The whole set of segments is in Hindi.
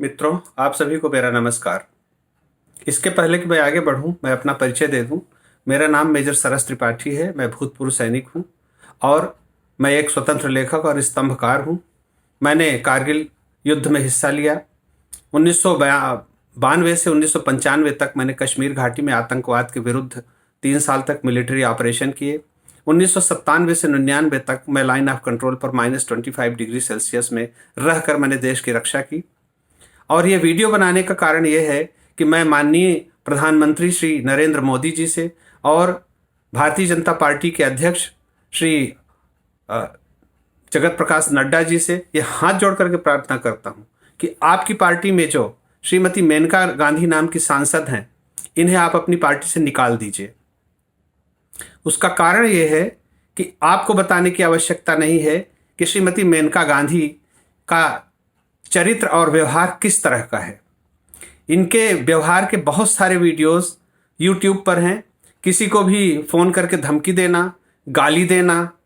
मित्रों, आप सभी को मेरा नमस्कार। इसके पहले कि मैं आगे बढ़ूं, मैं अपना परिचय दे दूं। मेरा नाम मेजर सरस त्रिपाठी है। मैं भूतपूर्व सैनिक हूं और मैं एक स्वतंत्र लेखक और स्तंभकार हूं। मैंने कारगिल युद्ध में हिस्सा लिया। 1992 से 1995 तक मैंने कश्मीर घाटी में आतंकवाद के विरुद्ध 3 साल तक मिलिट्री ऑपरेशन किए। 1997 से 99 तक मैं लाइन ऑफ कंट्रोल पर -25 डिग्री सेल्सियस में रहकर मैंने देश की रक्षा की। और ये वीडियो बनाने का कारण ये है कि मैं माननीय प्रधानमंत्री श्री नरेंद्र मोदी जी से और भारतीय जनता पार्टी के अध्यक्ष श्री अ, जगत प्रकाश नड्डा जी से ये हाथ जोड़ करके प्रार्थना करता हूँ कि आपकी पार्टी में जो श्रीमती मेनका गांधी नाम की सांसद हैं, इन्हें आप अपनी पार्टी से निकाल दीजिए। उसका कारण ये है कि आपको बताने की आवश्यकता नहीं है कि श्रीमती मेनका गांधी का चरित्र और व्यवहार किस तरह का है। इनके व्यवहार के बहुत सारे वीडियोस यूट्यूब पर हैं। किसी को भी फ़ोन करके धमकी देना, गाली देना,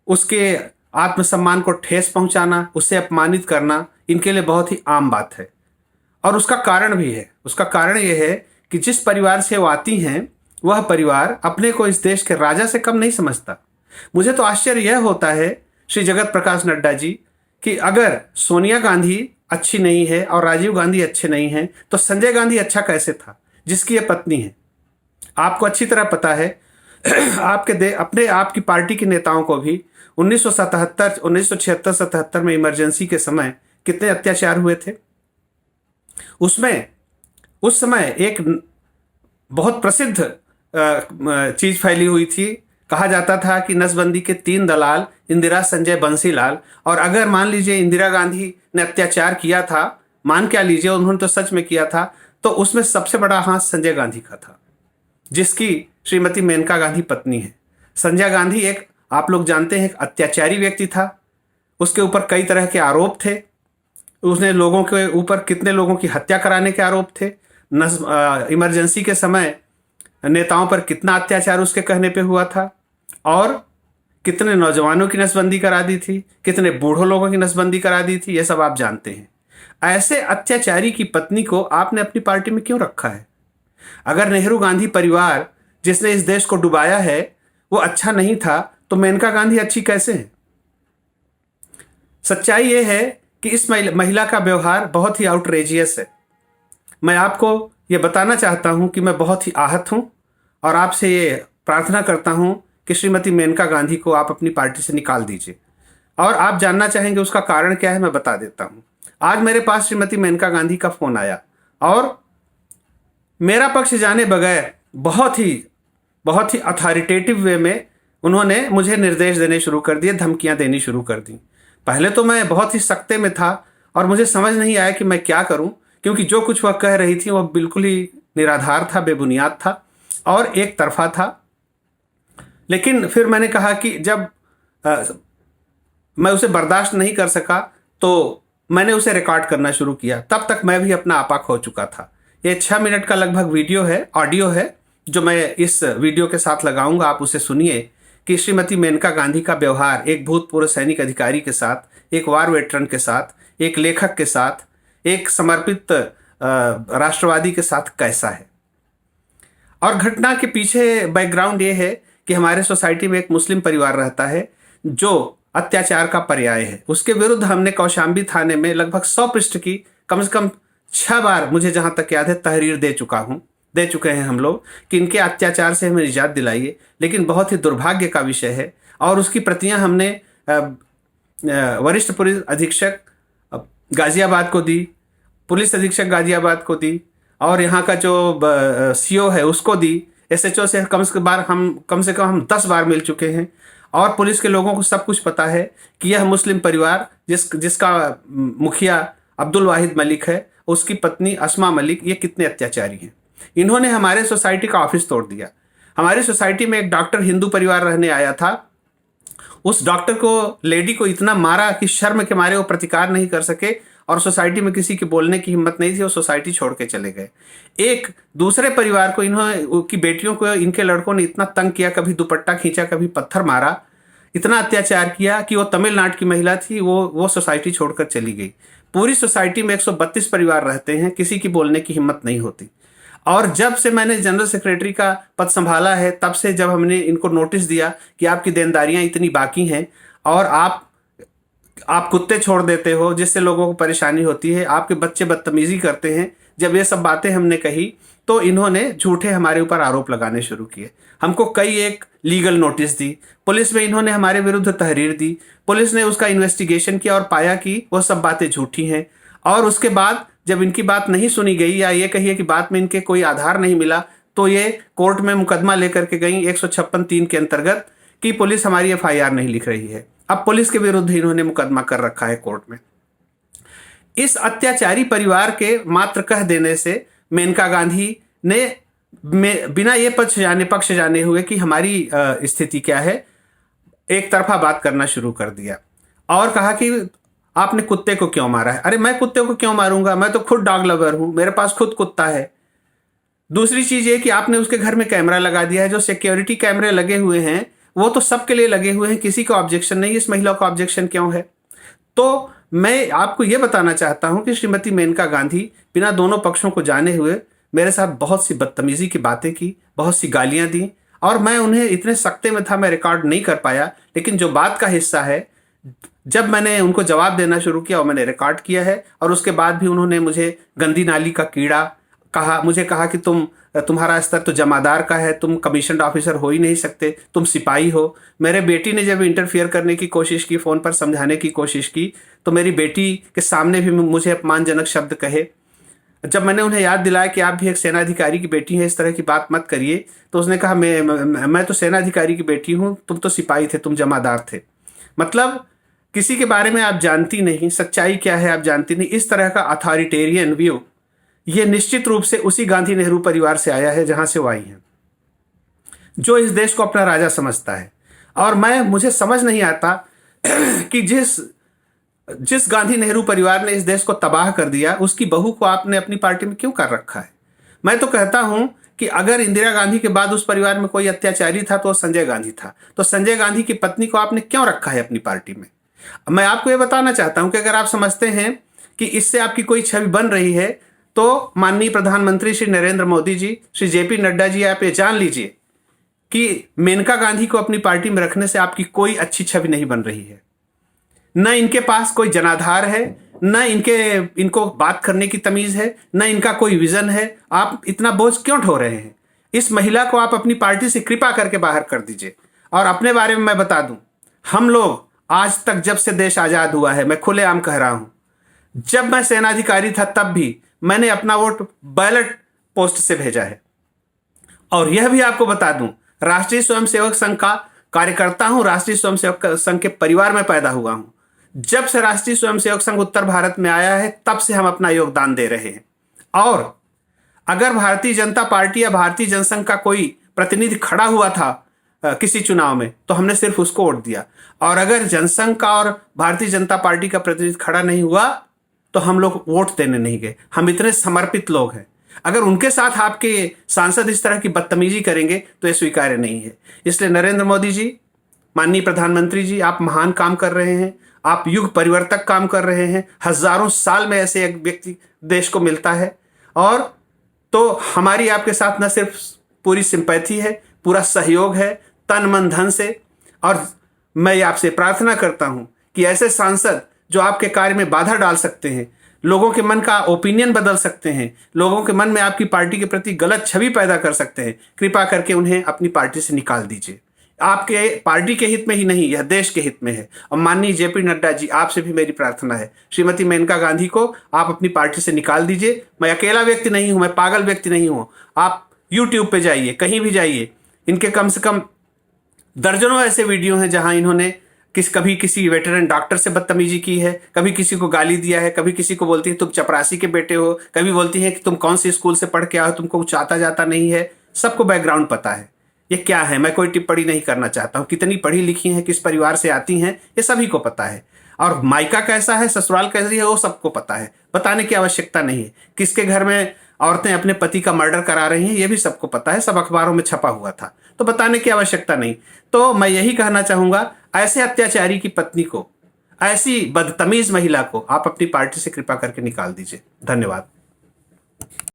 उसके आत्मसम्मान को ठेस पहुंचाना, उसे अपमानित करना इनके लिए बहुत ही आम बात है। और उसका कारण भी है। उसका कारण यह है कि जिस परिवार से वो आती हैं, वह परिवार अपने को इस देश के राजा से कम नहीं समझता। मुझे तो आश्चर्य यह होता है श्री जगत प्रकाश नड्डा जी कि अगर सोनिया गांधी अच्छी नहीं है और राजीव गांधी अच्छे नहीं हैं, तो संजय गांधी अच्छा कैसे था, जिसकी ये पत्नी है। आपको अच्छी तरह पता है अपने आपकी पार्टी के नेताओं को भी 1976-77 में इमरजेंसी के समय कितने अत्याचार हुए थे। उसमें उस समय एक बहुत प्रसिद्ध चीज फैली हुई थी। कहा जाता था कि नसबंदी के 3 दलाल इंदिरा, संजय, बंसीलाल, और अगर मान लीजिए इंदिरा गांधी ने अत्याचार किया था, मान क्या लीजिए उन्होंने तो सच में किया था, तो उसमें सबसे बड़ा हाथ संजय गांधी का था, जिसकी श्रीमती मेनका गांधी पत्नी है। संजय गांधी एक, आप लोग जानते हैं, एक अत्याचारी व्यक्ति था। उसके ऊपर कई तरह के आरोप थे। उसने लोगों के ऊपर कितने लोगों की हत्या कराने के आरोप थे। इमरजेंसी के समय नेताओं पर कितना अत्याचार उसके कहने पे हुआ था, और कितने नौजवानों की नसबंदी करा दी थी, कितने बूढ़ों लोगों की नसबंदी करा दी थी, ये सब आप जानते हैं। ऐसे अत्याचारी की पत्नी को आपने अपनी पार्टी में क्यों रखा है? अगर नेहरू गांधी परिवार जिसने इस देश को डुबाया है वो अच्छा नहीं था, तो मेनका गांधी अच्छी कैसे है? सच्चाई ये है कि इस महिला का व्यवहार बहुत ही आउटरेजियस है। मैं आपको ये बताना चाहता हूं कि मैं बहुत ही आहत हूं और आपसे ये प्रार्थना करता हूं कि श्रीमती मेनका गांधी को आप अपनी पार्टी से निकाल दीजिए। और आप जानना चाहेंगे उसका कारण क्या है, मैं बता देता हूं। आज मेरे पास श्रीमती मेनका गांधी का फोन आया और मेरा पक्ष जाने बगैर बहुत ही अथॉरिटेटिव वे में उन्होंने मुझे निर्देश देने शुरू कर दिए, धमकियां देनी शुरू कर दी। पहले तो मैं बहुत ही सख्ते में था और मुझे समझ नहीं आया कि मैं क्या करूं, क्योंकि जो कुछ वह कह रही थी वह बिल्कुल ही निराधार था, बेबुनियाद था और एक तरफा था। लेकिन फिर मैंने कहा कि जब मैं उसे बर्दाश्त नहीं कर सका तो मैंने उसे रिकॉर्ड करना शुरू किया। तब तक मैं भी अपना आपा खो चुका था। ये 6 मिनट का लगभग वीडियो है, ऑडियो है, जो मैं इस वीडियो के साथ लगाऊंगा। आप उसे सुनिए कि श्रीमती मेनका गांधी का व्यवहार एक भूतपूर्व सैनिक अधिकारी के साथ, एक वार वेटरन के साथ, एक लेखक के साथ, एक समर्पित राष्ट्रवादी के साथ कैसा है। और घटना के पीछे बैकग्राउंड ये है कि हमारे सोसाइटी में एक मुस्लिम परिवार रहता है जो अत्याचार का पर्याय है। उसके विरुद्ध हमने कौशाम्बी थाने में लगभग 100 पृष्ठ की कम से कम 6 बार, मुझे जहां तक याद है, तहरीर दे चुके हैं हम लोग कि इनके अत्याचार से हमें निजात दिलाइए। लेकिन बहुत ही दुर्भाग्य का विषय है और उसकी प्रतियां हमने वरिष्ठ पुलिस अधीक्षक गाजियाबाद को दी, पुलिस अधीक्षक गाजियाबाद को दी, और यहाँ का जो सीओ है उसको दी। एसएचओ से कम से कम हम 10 बार मिल चुके हैं और पुलिस के लोगों को सब कुछ पता है कि यह मुस्लिम परिवार जिसका मुखिया अब्दुल वाहिद मलिक है, उसकी पत्नी अस्मा मलिक, ये कितने अत्याचारी हैं। इन्होंने हमारे सोसाइटी का ऑफिस तोड़ दिया। हमारी सोसाइटी में एक डॉक्टर हिंदू परिवार रहने आया था। उस डॉक्टर को, लेडी को इतना मारा कि शर्म के मारे वो प्रतिकार नहीं कर सके और सोसाइटी में किसी के बोलने की हिम्मत नहीं थी, वो सोसाइटी छोड़ के चले गए। एक दूसरे परिवार को, इन्होंने की बेटियों को, इनके लड़कों ने इतना तंग किया, कभी दुपट्टा खींचा, कभी पत्थर मारा, इतना अत्याचार किया कि वो तमिलनाडु की महिला थी, वो सोसाइटी छोड़कर चली गई। पूरी सोसाइटी में 132 परिवार रहते हैं, किसी की बोलने की हिम्मत नहीं होती। और जब से मैंने जनरल सेक्रेटरी का पद संभाला है, तब से जब हमने इनको नोटिस दिया कि आपकी देनदारियां इतनी बाकी हैं और आप कुत्ते छोड़ देते हो जिससे लोगों को परेशानी होती है, आपके बच्चे बदतमीजी करते हैं, जब ये सब बातें हमने कही तो इन्होंने झूठे हमारे ऊपर आरोप लगाने शुरू किए। हमको कई एक लीगल नोटिस दी, पुलिस में इन्होंने हमारे विरुद्ध तहरीर दी, पुलिस ने उसका इन्वेस्टिगेशन किया और पाया कि वो सब बातें झूठी हैं। और उसके बाद जब इनकी बात नहीं सुनी गई या ये कहिए कि बात में इनके कोई आधार नहीं मिला, तो ये कोर्ट में मुकदमा लेकर के गई 156(3) के अंतर्गत कि पुलिस हमारी FIR नहीं लिख रही है। अब पुलिस के विरुद्ध इन्होंने मुकदमा कर रखा है कोर्ट में। इस अत्याचारी परिवार के मात्र कह देने से मेनका गांधी ने बिना ये पक्ष जाने हुए कि हमारी स्थिति क्या है, एक तरफा बात करना शुरू कर दिया और कहा कि आपने कुत्ते को क्यों मारा है। अरे मैं कुत्ते को क्यों मारूंगा, मैं तो खुद डॉग लवर हूं, मेरे पास खुद कुत्ता है। दूसरी चीज ये कि आपने उसके घर में कैमरा लगा दिया है, जो सिक्योरिटी कैमरे लगे हुए हैं वो तो सबके लिए लगे हुए हैं, किसी को ऑब्जेक्शन नहीं, इस महिला को ऑब्जेक्शन क्यों है। तो मैं आपको यह बताना चाहता हूं कि श्रीमती मेनका गांधी बिना दोनों पक्षों को जाने हुए मेरे साथ बहुत सी बदतमीजी की बातें की, बहुत सी गालियां दी, और मैं उन्हें इतने सख्ते में था मैं रिकॉर्ड नहीं कर पाया, लेकिन जो बात का हिस्सा है जब मैंने उनको जवाब देना शुरू किया और मैंने रिकॉर्ड किया है, और उसके बाद भी उन्होंने मुझे गंदी नाली का कीड़ा कहा, मुझे कहा कि तुम्हारा स्तर तो जमादार का है, तुम कमीशन्ड ऑफिसर हो ही नहीं सकते, तुम सिपाही हो। मेरे बेटी ने जब इंटरफियर करने की कोशिश की, फ़ोन पर समझाने की कोशिश की, तो मेरी बेटी के सामने भी मुझे अपमानजनक शब्द कहे। जब मैंने उन्हें याद दिलाया कि आप भी एक सेनाधिकारी की बेटी हैं, इस तरह की बात मत करिए, तो उसने कहा मैं तो सेनाधिकारी की बेटी हूँ, तुम तो सिपाही थे, तुम जमादार थे। मतलब किसी के बारे में आप जानती नहीं, सच्चाई क्या है आप जानती नहीं। इस तरह का अथॉरिटेरियन व्यू ये निश्चित रूप से उसी गांधी नेहरू परिवार से आया है जहां से वो आई हैं, जो इस देश को अपना राजा समझता है। और मुझे समझ नहीं आता कि जिस गांधी नेहरू परिवार ने इस देश को तबाह कर दिया, उसकी बहू को आपने अपनी पार्टी में क्यों कर रखा है। मैं तो कहता हूं कि अगर इंदिरा गांधी के बाद उस परिवार में कोई अत्याचारी था तो संजय गांधी था, तो संजय गांधी की पत्नी को आपने क्यों रखा है अपनी पार्टी में। मैं आपको यह बताना चाहता हूं कि अगर आप समझते हैं कि इससे आपकी कोई छवि बन रही है, तो माननीय प्रधानमंत्री श्री नरेंद्र मोदी जी, श्री JP नड्डा जी, आप ये जान लीजिए कि मेनका गांधी को अपनी पार्टी में रखने से आपकी कोई अच्छी छवि नहीं बन रही है। न इनके पास कोई जनाधार है, न इनको बात करने की तमीज है, न इनका कोई विजन है। आप इतना बोझ क्यों ढो रहे हैं। इस महिला को आप अपनी पार्टी से कृपा करके बाहर कर दीजिए। और अपने बारे में मैं बता दूं, हम लोग आज तक जब से देश आजाद हुआ है, मैं खुलेआम कह रहा हूं, जब मैं सेनाधिकारी था तब भी मैंने अपना वोट बैलेट पोस्ट से भेजा है। और यह भी आपको बता दूं, राष्ट्रीय स्वयंसेवक संघ का कार्यकर्ता हूं, राष्ट्रीय स्वयंसेवक संघ के परिवार में पैदा हुआ हूं। जब से राष्ट्रीय स्वयंसेवक संघ उत्तर भारत में आया है, तब से हम अपना योगदान दे रहे हैं। और अगर भारतीय जनता पार्टी या भारतीय जनसंघ का कोई प्रतिनिधि खड़ा हुआ था किसी चुनाव में, तो हमने सिर्फ उसको वोट दिया। और अगर जनसंघ का और भारतीय जनता पार्टी का प्रतिनिधि खड़ा नहीं हुआ, तो हम लोग वोट देने नहीं गए। हम इतने समर्पित लोग हैं। अगर उनके साथ आपके सांसद इस तरह की बदतमीजी करेंगे तो यह स्वीकार्य नहीं है। इसलिए नरेंद्र मोदी जी, माननीय प्रधानमंत्री जी, आप महान काम कर रहे हैं, आप युग परिवर्तक काम कर रहे हैं। हजारों साल में ऐसे एक व्यक्ति देश को मिलता है। और तो हमारी आपके साथ न सिर्फ पूरी सिंपैथी है, पूरा सहयोग है, तन मन धन से। और मैं आपसे प्रार्थना करता हूं कि ऐसे सांसद जो आपके कार्य में बाधा डाल सकते हैं, लोगों के मन का ओपिनियन बदल सकते हैं, लोगों के मन में आपकी पार्टी के प्रति गलत छवि पैदा कर सकते हैं, कृपा करके उन्हें अपनी पार्टी से निकाल दीजिए। आपके पार्टी के हित में ही नहीं, यह देश के हित में है। और माननीय JP नड्डा जी, आपसे भी मेरी प्रार्थना है, श्रीमती मेनका गांधी को आप अपनी पार्टी से निकाल दीजिए। मैं अकेला व्यक्ति नहीं हूं, मैं पागल व्यक्ति नहीं हूं। आप YouTube पे जाइए, कहीं भी जाइए, इनके कम से कम दर्जनों ऐसे वीडियो हैं जहां इन्होंने कभी किसी वेटरन डॉक्टर से बदतमीजी की है, कभी किसी को गाली दिया है, कभी किसी को बोलती है तुम चपरासी के बेटे हो, कभी बोलती है कि तुम कौन सी स्कूल से पढ़ के आओ, तुमको कुछ आता जाता नहीं है। सबको बैकग्राउंड पता है। ये क्या है, मैं कोई टिप्पणी नहीं करना चाहता हूं। कितनी पढ़ी लिखी हैं, किस परिवार से आती हैं, ये सभी को पता है। और मायका कैसा है, ससुराल कैसी है, वो सबको पता है। बताने की आवश्यकता नहीं है। किसके घर में औरतें अपने पति का मर्डर करा रही हैं, ये भी सबको पता है, सब अखबारों में छपा हुआ था। तो बताने की आवश्यकता नहीं। तो मैं यही कहना चाहूंगा, ऐसे अत्याचारी की पत्नी को ऐसी बदतमीज महिला को आप अपनी पार्टी से कृपा करके निकाल दीजिए। धन्यवाद।